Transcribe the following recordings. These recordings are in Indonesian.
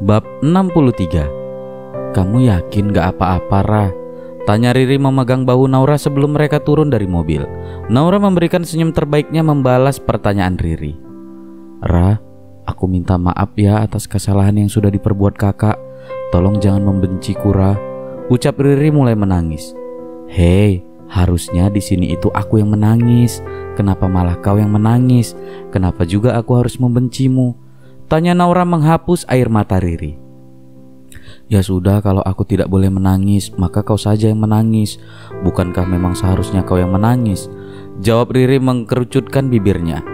Bab 63. Kamu yakin gak apa-apa, Ra? Tanya Riri memegang bahu Naura sebelum mereka turun dari mobil. Naura memberikan senyum terbaiknya membalas pertanyaan Riri. Ra, aku minta maaf ya atas kesalahan yang sudah diperbuat kakak. Tolong jangan membenciku, Ra. Ucap Riri mulai menangis. Hei, harusnya di sini itu aku yang menangis. Kenapa malah kau yang menangis? Kenapa juga aku harus membencimu? Tanya Naura menghapus air mata Riri. Ya sudah, kalau aku tidak boleh menangis, maka kau saja yang menangis. Bukankah memang seharusnya kau yang menangis? Jawab Riri mengkerucutkan bibirnya.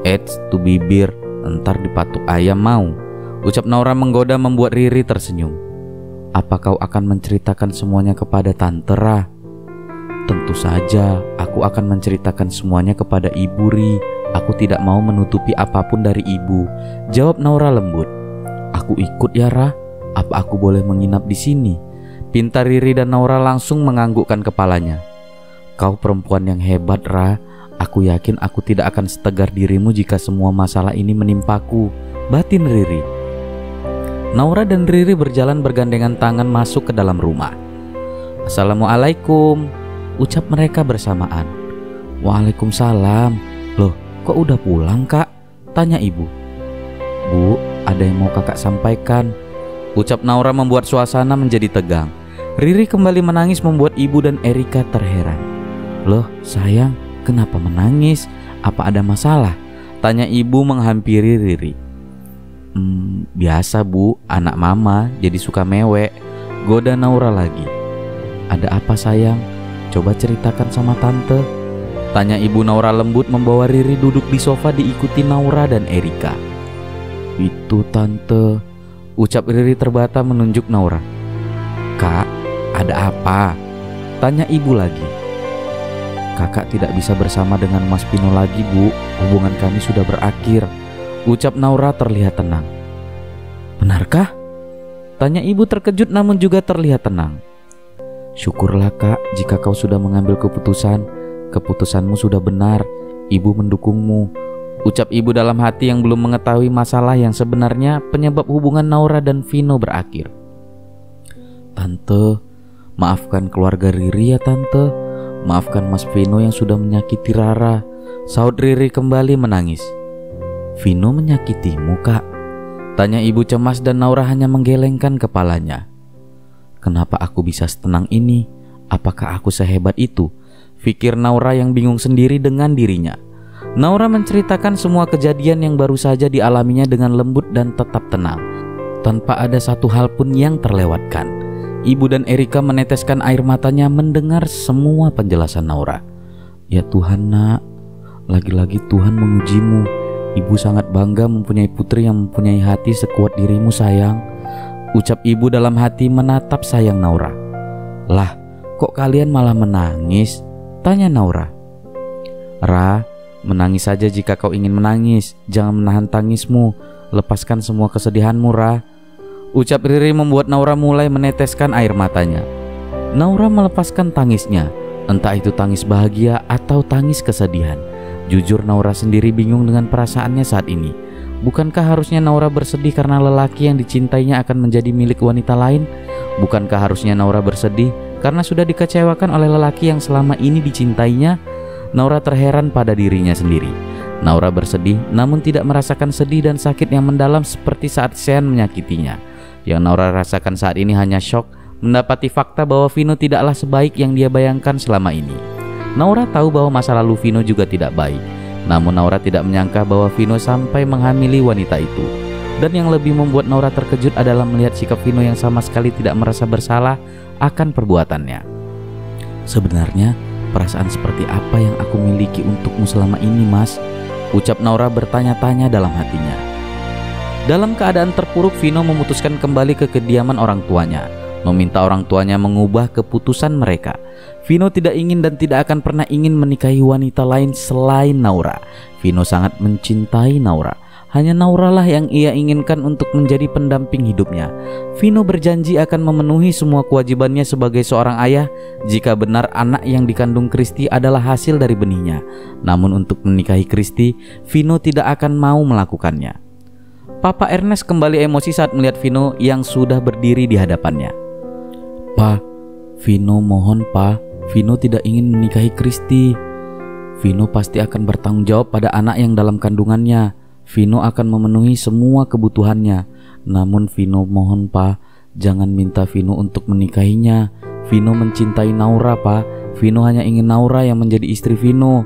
Eits, tuh bibir, entar dipatuk ayam mau. Ucap Naura menggoda membuat Riri tersenyum. Apa kau akan menceritakan semuanya kepada Tante, Ra? Tentu saja, aku akan menceritakan semuanya kepada Ibu, Ri. Aku tidak mau menutupi apapun dari ibu. Jawab Naura lembut. Aku ikut ya, Ra. Apa aku boleh menginap di sini? Pinta Riri dan Naura langsung menganggukkan kepalanya. Kau perempuan yang hebat, Ra. Aku yakin aku tidak akan setegar dirimu jika semua masalah ini menimpaku. Batin Riri. Naura dan Riri berjalan bergandengan tangan masuk ke dalam rumah. Assalamualaikum, ucap mereka bersamaan. Waalaikumsalam. Loh, kok udah pulang, Kak? Tanya ibu. Bu, ada yang mau kakak sampaikan. Ucap Naura membuat suasana menjadi tegang. Riri kembali menangis membuat ibu dan Erika terheran. Loh sayang, kenapa menangis? Apa ada masalah? Tanya ibu menghampiri Riri. Biasa bu, anak mama jadi suka mewek. Goda Naura lagi. Ada apa sayang? Coba ceritakan sama tante. Tanya ibu Naura lembut membawa Riri duduk di sofa diikuti Naura dan Erika. Itu tante, ucap Riri terbata menunjuk Naura. Kak, ada apa? Tanya ibu lagi. Kakak tidak bisa bersama dengan Mas Pino lagi bu, hubungan kami sudah berakhir. Ucap Naura terlihat tenang. Benarkah? Tanya ibu terkejut namun juga terlihat tenang. Syukurlah kak jika kau sudah mengambil keputusan. Keputusanmu sudah benar, ibu mendukungmu. Ucap ibu dalam hati yang belum mengetahui masalah yang sebenarnya penyebab hubungan Naura dan Vino berakhir. Tante, maafkan keluarga Riri ya tante. Maafkan Mas Vino yang sudah menyakiti Rara. Saud Riri kembali menangis. Vino menyakitimu kak? Tanya ibu cemas dan Naura hanya menggelengkan kepalanya. Kenapa aku bisa setenang ini? Apakah aku sehebat itu? Pikir Naura yang bingung sendiri dengan dirinya. Naura menceritakan semua kejadian yang baru saja dialaminya dengan lembut dan tetap tenang, tanpa ada satu hal pun yang terlewatkan. Ibu dan Erika meneteskan air matanya mendengar semua penjelasan Naura. Ya Tuhan nak, lagi-lagi Tuhan mengujimu. Ibu sangat bangga mempunyai putri yang mempunyai hati sekuat dirimu sayang. Ucap ibu dalam hati menatap sayang Naura. Lah, kok kalian malah menangis? Tanya Naura. Ra, menangis saja jika kau ingin menangis. Jangan menahan tangismu. Lepaskan semua kesedihanmu, Ra. Ucap Riri membuat Naura mulai meneteskan air matanya. Naura melepaskan tangisnya. Entah itu tangis bahagia atau tangis kesedihan. Jujur Naura sendiri bingung dengan perasaannya saat ini. Bukankah harusnya Naura bersedih karena lelaki yang dicintainya akan menjadi milik wanita lain? Bukankah harusnya Naura bersedih karena sudah dikecewakan oleh lelaki yang selama ini dicintainya? Naura terheran pada dirinya sendiri. Naura bersedih namun tidak merasakan sedih dan sakit yang mendalam seperti saat Sean menyakitinya. Yang Naura rasakan saat ini hanya syok mendapati fakta bahwa Vino tidaklah sebaik yang dia bayangkan selama ini. Naura tahu bahwa masa lalu Vino juga tidak baik. Namun Naura tidak menyangka bahwa Vino sampai menghamili wanita itu. Dan yang lebih membuat Naura terkejut adalah melihat sikap Vino yang sama sekali tidak merasa bersalah akan perbuatannya. Sebenarnya perasaan seperti apa yang aku miliki untukmu selama ini, Mas? Ucap Naura bertanya-tanya dalam hatinya. Dalam keadaan terpuruk, Vino memutuskan kembali ke kediaman orang tuanya, meminta orang tuanya mengubah keputusan mereka. Vino tidak ingin dan tidak akan pernah ingin menikahi wanita lain selain Naura. Vino sangat mencintai Naura. Hanya Naura lah yang ia inginkan untuk menjadi pendamping hidupnya. Vino berjanji akan memenuhi semua kewajibannya sebagai seorang ayah jika benar anak yang dikandung Kristi adalah hasil dari benihnya. Namun untuk menikahi Kristi, Vino tidak akan mau melakukannya. Papa Ernest kembali emosi saat melihat Vino yang sudah berdiri di hadapannya. "Pa, Vino mohon pa, Vino tidak ingin menikahi Kristi. Vino pasti akan bertanggung jawab pada anak yang dalam kandungannya. Vino akan memenuhi semua kebutuhannya. Namun Vino mohon pa, jangan minta Vino untuk menikahinya. Vino mencintai Naura pa, Vino hanya ingin Naura yang menjadi istri Vino,"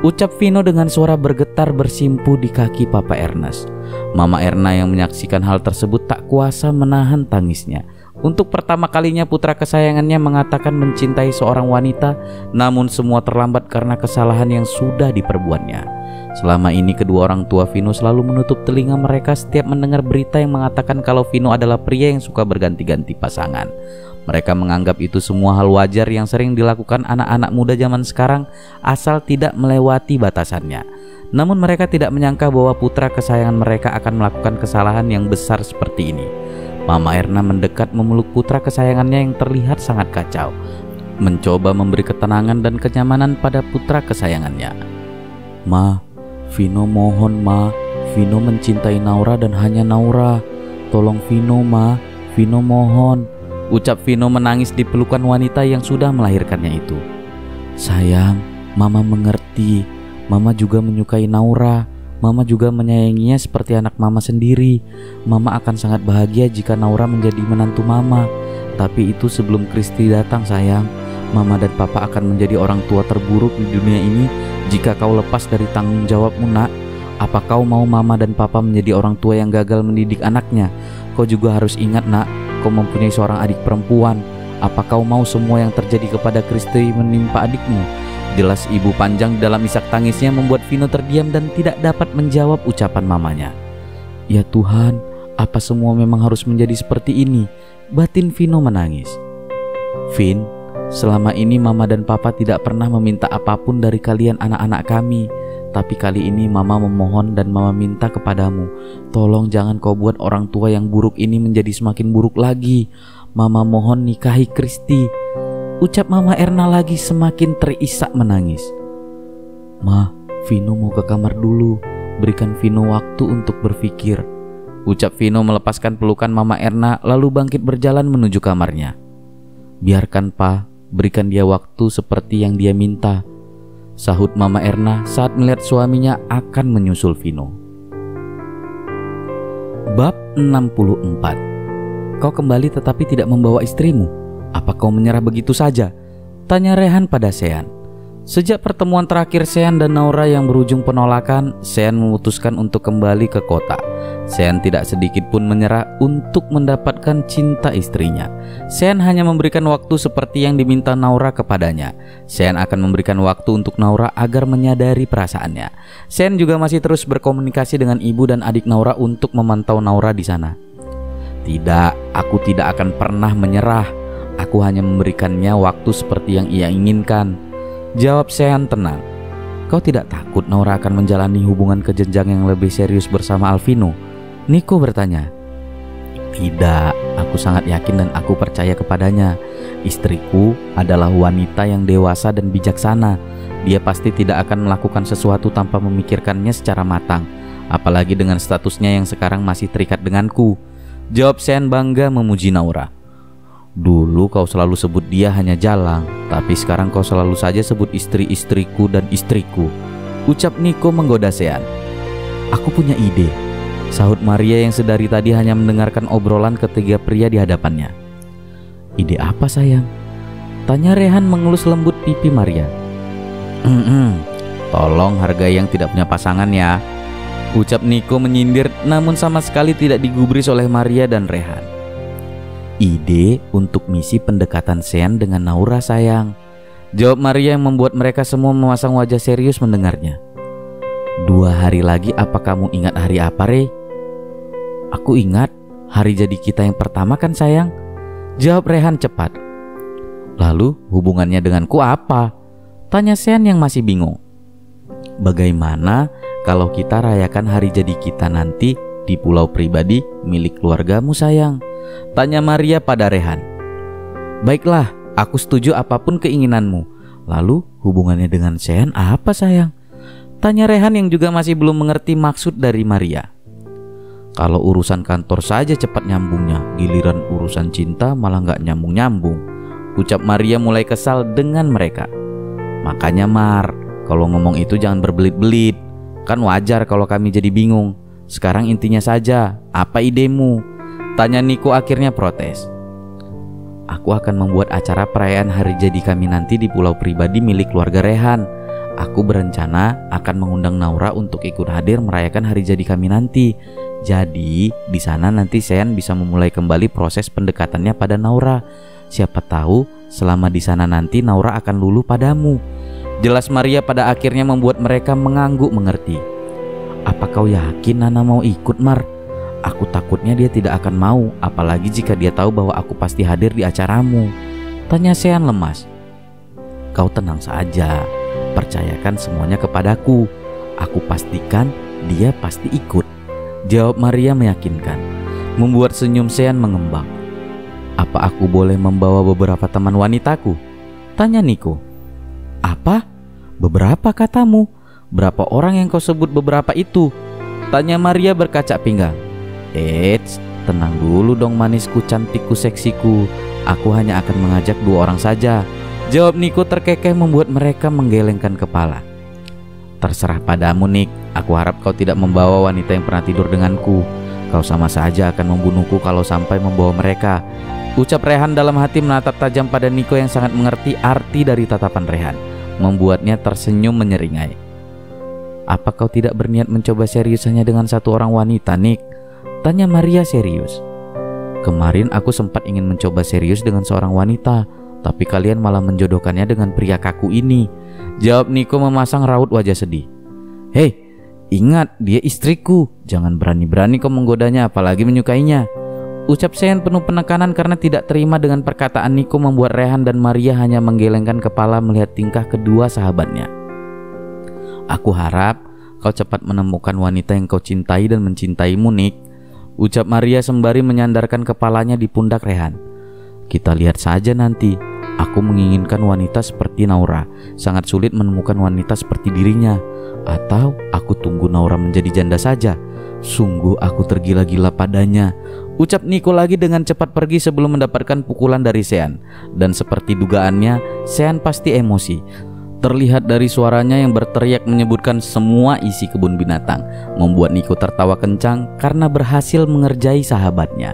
ucap Vino dengan suara bergetar bersimpu di kaki Papa Ernest. Mama Erna yang menyaksikan hal tersebut tak kuasa menahan tangisnya. Untuk pertama kalinya putra kesayangannya mengatakan mencintai seorang wanita, namun semua terlambat karena kesalahan yang sudah diperbuatnya. Selama ini kedua orang tua Vino selalu menutup telinga mereka setiap mendengar berita yang mengatakan kalau Vino adalah pria yang suka berganti-ganti pasangan. Mereka menganggap itu semua hal wajar yang sering dilakukan anak-anak muda zaman sekarang asal tidak melewati batasannya. Namun mereka tidak menyangka bahwa putra kesayangan mereka akan melakukan kesalahan yang besar seperti ini. Mama Erna mendekat memeluk putra kesayangannya yang terlihat sangat kacau, mencoba memberi ketenangan dan kenyamanan pada putra kesayangannya. "Ma, Vino mohon ma, Vino mencintai Naura dan hanya Naura. Tolong Vino ma, Vino mohon," ucap Vino menangis di pelukan wanita yang sudah melahirkannya itu. "Sayang, Mama mengerti. Mama juga menyukai Naura. Mama juga menyayanginya seperti anak Mama sendiri. Mama akan sangat bahagia jika Naura menjadi menantu Mama. Tapi itu sebelum Kristi datang sayang. Mama dan Papa akan menjadi orang tua terburuk di dunia ini jika kau lepas dari tanggung jawabmu nak. Apa kau mau Mama dan Papa menjadi orang tua yang gagal mendidik anaknya? Kau juga harus ingat nak, kau mempunyai seorang adik perempuan. Apa kau mau semua yang terjadi kepada Kristi menimpa adikmu?" Jelas ibu panjang dalam isak tangisnya membuat Vino terdiam dan tidak dapat menjawab ucapan mamanya. "Ya Tuhan, apa semua memang harus menjadi seperti ini?" batin Vino menangis. "Vin, selama ini Mama dan Papa tidak pernah meminta apapun dari kalian anak-anak kami. Tapi kali ini Mama memohon dan Mama minta kepadamu, tolong jangan kau buat orang tua yang buruk ini menjadi semakin buruk lagi. Mama mohon nikahi Kristi," ucap Mama Erna lagi semakin terisak menangis. "Ma, Vino mau ke kamar dulu. Berikan Vino waktu untuk berpikir," ucap Vino melepaskan pelukan Mama Erna lalu bangkit berjalan menuju kamarnya. "Biarkan Pa, berikan dia waktu seperti yang dia minta," sahut Mama Erna saat melihat suaminya akan menyusul Vino. Bab 64. "Kau kembali tetapi tidak membawa istrimu. Apa kau menyerah begitu saja?" tanya Rehan pada Sean. Sejak pertemuan terakhir Sean dan Naura yang berujung penolakan, Sean memutuskan untuk kembali ke kota. Sean tidak sedikit pun menyerah untuk mendapatkan cinta istrinya. Sean hanya memberikan waktu seperti yang diminta Naura kepadanya. Sean akan memberikan waktu untuk Naura agar menyadari perasaannya. Sean juga masih terus berkomunikasi dengan ibu dan adik Naura untuk memantau Naura di sana. "Tidak, aku tidak akan pernah menyerah. Aku hanya memberikannya waktu seperti yang ia inginkan," jawab Sean tenang. "Kau tidak takut Naura akan menjalani hubungan ke jenjang yang lebih serius bersama Alvino?" Niko bertanya. "Tidak, aku sangat yakin dan aku percaya kepadanya. Istriku adalah wanita yang dewasa dan bijaksana. Dia pasti tidak akan melakukan sesuatu tanpa memikirkannya secara matang, apalagi dengan statusnya yang sekarang masih terikat denganku," jawab Sean bangga memuji Naura. "Dulu kau selalu sebut dia hanya Jalang, tapi sekarang kau selalu saja sebut istri-istriku dan istriku," ucap Niko menggoda Sean. "Aku punya ide," sahut Maria yang sedari tadi hanya mendengarkan obrolan ketiga pria di hadapannya. "Ide apa sayang?" tanya Rehan mengelus lembut pipi Maria. Tolong hargai yang tidak punya pasangan ya," ucap Niko menyindir namun sama sekali tidak digubris oleh Maria dan Rehan. "Ide untuk misi pendekatan Sean dengan Naura sayang," jawab Maria yang membuat mereka semua memasang wajah serius mendengarnya. 2 hari lagi apa kamu ingat hari apa Rey?" "Aku ingat, hari jadi kita yang pertama kan sayang," jawab Rehan cepat. "Lalu hubungannya denganku apa?" tanya Sean yang masih bingung. "Bagaimana kalau kita rayakan hari jadi kita nanti di pulau pribadi milik keluargamu sayang?" tanya Maria pada Rehan. "Baiklah, aku setuju apapun keinginanmu. Lalu hubungannya dengan Sean apa sayang?" tanya Rehan yang juga masih belum mengerti maksud dari Maria. Kalau urusan kantor saja cepat nyambungnya, giliran urusan cinta malah nggak nyambung-nyambung, ucap Maria mulai kesal dengan mereka. Makanya Mar, kalau ngomong itu jangan berbelit-belit. Kan wajar kalau kami jadi bingung. Sekarang intinya saja, apa idemu? Tanya Niko akhirnya protes. Aku akan membuat acara perayaan hari jadi kami nanti di pulau pribadi milik keluarga Rehan. Aku berencana akan mengundang Naura untuk ikut hadir merayakan hari jadi kami nanti. Jadi di sana nanti Sean bisa memulai kembali proses pendekatannya pada Naura. Siapa tahu selama di sana nanti Naura akan luluh padamu. Jelas Maria pada akhirnya membuat mereka mengangguk mengerti. Apa kau yakin Nana mau ikut, Mar? Aku takutnya dia tidak akan mau, apalagi jika dia tahu bahwa aku pasti hadir di acaramu, tanya Sean lemas. Kau tenang saja, percayakan semuanya kepadaku. Aku pastikan dia pasti ikut, jawab Maria meyakinkan, membuat senyum Sean mengembang. Apa aku boleh membawa beberapa teman wanitaku? Tanya Niko. Apa? Beberapa katamu? Berapa orang yang kau sebut beberapa itu? Tanya Maria berkacak pinggang. Eits, tenang dulu dong manisku, cantikku, seksiku. Aku hanya akan mengajak 2 orang saja, jawab Niko terkekeh membuat mereka menggelengkan kepala. Terserah padamu Nik, aku harap kau tidak membawa wanita yang pernah tidur denganku. Kau sama saja akan membunuhku kalau sampai membawa mereka, ucap Rehan dalam hati menatap tajam pada Niko yang sangat mengerti arti dari tatapan Rehan, membuatnya tersenyum menyeringai. Apa kau tidak berniat mencoba serius hanya dengan 1 orang wanita, Nik? Tanya Maria serius. Kemarin aku sempat ingin mencoba serius dengan seorang wanita, tapi kalian malah menjodohkannya dengan pria kaku ini, jawab Niko memasang raut wajah sedih. Hei, ingat dia istriku, jangan berani-berani kau menggodanya apalagi menyukainya, ucap Sean penuh penekanan karena tidak terima dengan perkataan Niko membuat Rehan dan Maria hanya menggelengkan kepala melihat tingkah kedua sahabatnya. Aku harap kau cepat menemukan wanita yang kau cintai dan mencintaimu, Nik, ucap Maria sembari menyandarkan kepalanya di pundak Rehan. Kita lihat saja nanti. Aku menginginkan wanita seperti Naura. Sangat sulit menemukan wanita seperti dirinya. Atau aku tunggu Naura menjadi janda saja. Sungguh aku tergila-gila padanya, ucap Niko lagi dengan cepat pergi sebelum mendapatkan pukulan dari Sean. Dan seperti dugaannya, Sean pasti emosi. Terlihat dari suaranya yang berteriak menyebutkan semua isi kebun binatang, membuat Niko tertawa kencang karena berhasil mengerjai sahabatnya.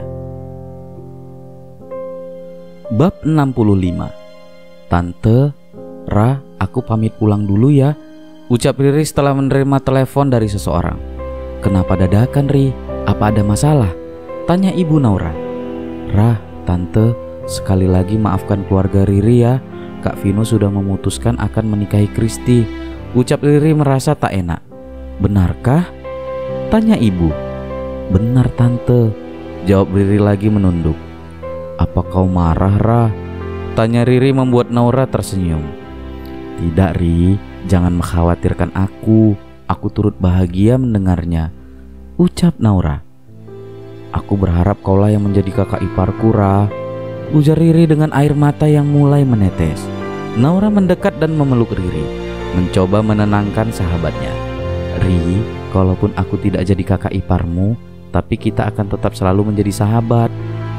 Bab 65. Tante, Ra, aku pamit pulang dulu ya, ucap Riri setelah menerima telepon dari seseorang. Kenapa dadakan, Ri? Apa ada masalah? Tanya ibu Naura. Ra, Tante, sekali lagi maafkan keluarga Riri ya. Kak Vino sudah memutuskan akan menikahi Kristi, ucap Riri merasa tak enak. Benarkah? Tanya ibu. Benar Tante, jawab Riri lagi menunduk. Apa kau marah, Ra? Tanya Riri membuat Naura tersenyum. Tidak, Ri, jangan mengkhawatirkan aku. Aku turut bahagia mendengarnya, ucap Naura. Aku berharap kaulah yang menjadi kakak iparku, Ra, ujar Riri dengan air mata yang mulai menetes. Naura mendekat dan memeluk Riri, mencoba menenangkan sahabatnya. Ri, kalaupun aku tidak jadi kakak iparmu, tapi kita akan tetap selalu menjadi sahabat.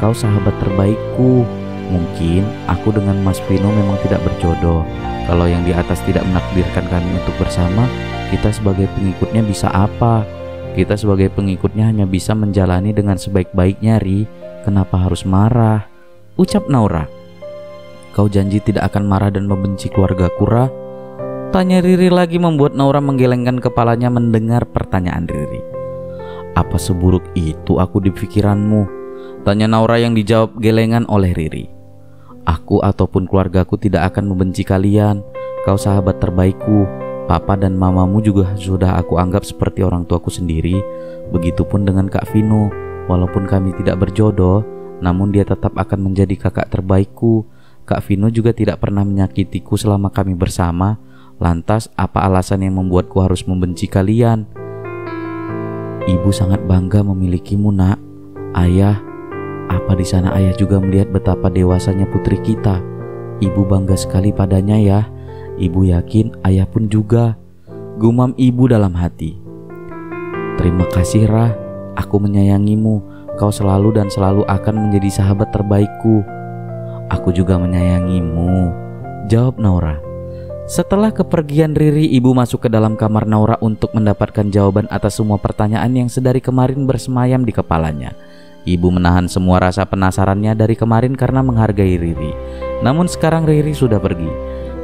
Kau sahabat terbaikku. Mungkin aku dengan Mas Vino memang tidak berjodoh. Kalau yang di atas tidak menakdirkan kami untuk bersama, kita sebagai pengikutnya bisa apa? Kita sebagai pengikutnya hanya bisa menjalani dengan sebaik-baiknya, Ri. Kenapa harus marah? Ucap Naura. Kau janji tidak akan marah dan membenci keluargaku, Ra? Tanya Riri lagi membuat Naura menggelengkan kepalanya mendengar pertanyaan Riri. Apa seburuk itu aku di pikiranmu? Tanya Naura yang dijawab gelengan oleh Riri. Aku ataupun keluargaku tidak akan membenci kalian. Kau sahabat terbaikku. Papa dan mamamu juga sudah aku anggap seperti orang tuaku sendiri. Begitupun dengan Kak Vino. Walaupun kami tidak berjodoh, namun dia tetap akan menjadi kakak terbaikku. Kak Vino juga tidak pernah menyakitiku selama kami bersama. Lantas apa alasan yang membuatku harus membenci kalian? Ibu sangat bangga memilikimu, Nak. Ayah, apa di sana ayah juga melihat betapa dewasanya putri kita? Ibu bangga sekali padanya ya. Ibu yakin ayah pun juga, gumam ibu dalam hati. Terima kasih, Ra. Aku menyayangimu. Kau selalu dan selalu akan menjadi sahabat terbaikku. Aku juga menyayangimu, jawab Naura. Setelah kepergian Riri, ibu masuk ke dalam kamar Naura untuk mendapatkan jawaban atas semua pertanyaan yang sedari kemarin bersemayam di kepalanya. Ibu menahan semua rasa penasarannya dari kemarin karena menghargai Riri. Namun sekarang Riri sudah pergi.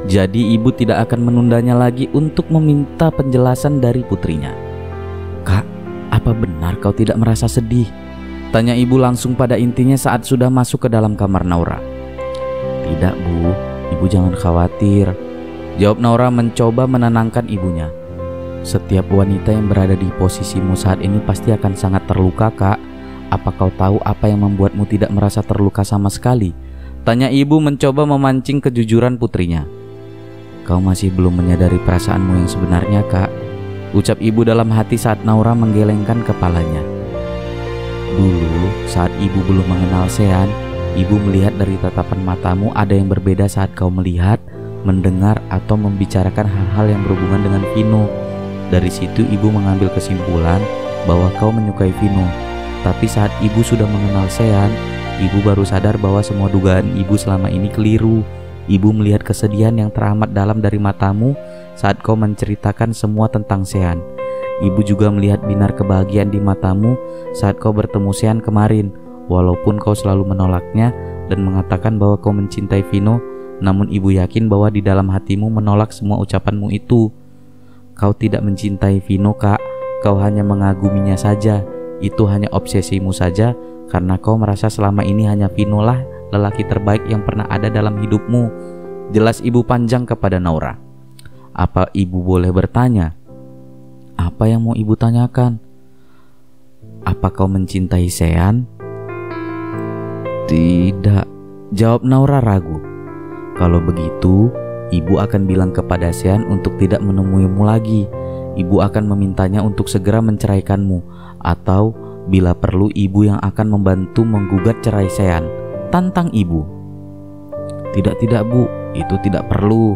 Jadi ibu tidak akan menundanya lagi untuk meminta penjelasan dari putrinya. Kak, apa benar kau tidak merasa sedih? Tanya ibu langsung pada intinya saat sudah masuk ke dalam kamar Naura. Tidak bu, ibu jangan khawatir, jawab Naura mencoba menenangkan ibunya. Setiap wanita yang berada di posisimu saat ini pasti akan sangat terluka kak. Apa kau tahu apa yang membuatmu tidak merasa terluka sama sekali? Tanya ibu mencoba memancing kejujuran putrinya. Kau masih belum menyadari perasaanmu yang sebenarnya kak, ucap ibu dalam hati saat Naura menggelengkan kepalanya. Dulu saat ibu belum mengenal Sean, ibu melihat dari tatapan matamu ada yang berbeda saat kau melihat, mendengar atau membicarakan hal-hal yang berhubungan dengan Vino. Dari situ ibu mengambil kesimpulan bahwa kau menyukai Vino. Tapi saat ibu sudah mengenal Sean, ibu baru sadar bahwa semua dugaan ibu selama ini keliru. Ibu melihat kesedihan yang teramat dalam dari matamu saat kau menceritakan semua tentang Sean. Ibu juga melihat binar kebahagiaan di matamu saat kau bertemu Sean kemarin. Walaupun kau selalu menolaknya dan mengatakan bahwa kau mencintai Vino, namun ibu yakin bahwa di dalam hatimu menolak semua ucapanmu itu. Kau tidak mencintai Vino kak, kau hanya mengaguminya saja. Itu hanya obsesimu saja karena kau merasa selama ini hanya Vino lah lelaki terbaik yang pernah ada dalam hidupmu. Jelas ibu panjang kepada Naura. Apa ibu boleh bertanya? Apa yang mau ibu tanyakan? Apa kau mencintai Sean? Tidak, jawab Naura ragu. Kalau begitu, ibu akan bilang kepada Sean untuk tidak menemuimu lagi. Ibu akan memintanya untuk segera menceraikanmu, atau bila perlu ibu yang akan membantu menggugat cerai Sean. Tantang ibu. Tidak bu, itu tidak perlu,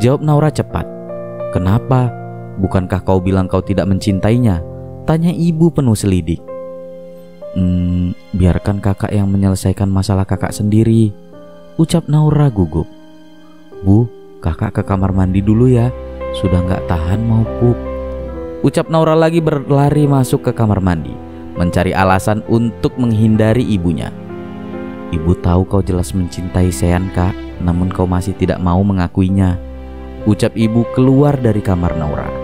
jawab Naura cepat. Kenapa? Bukankah kau bilang kau tidak mencintainya? Tanya ibu penuh selidik. Biarkan kakak yang menyelesaikan masalah kakak sendiri, ucap Naura gugup. Bu, kakak ke kamar mandi dulu ya, sudah gak tahan mau pup, ucap Naura lagi berlari masuk ke kamar mandi, mencari alasan untuk menghindari ibunya. Ibu tahu kau jelas mencintai Sean kak, namun kau masih tidak mau mengakuinya, ucap ibu keluar dari kamar Naura.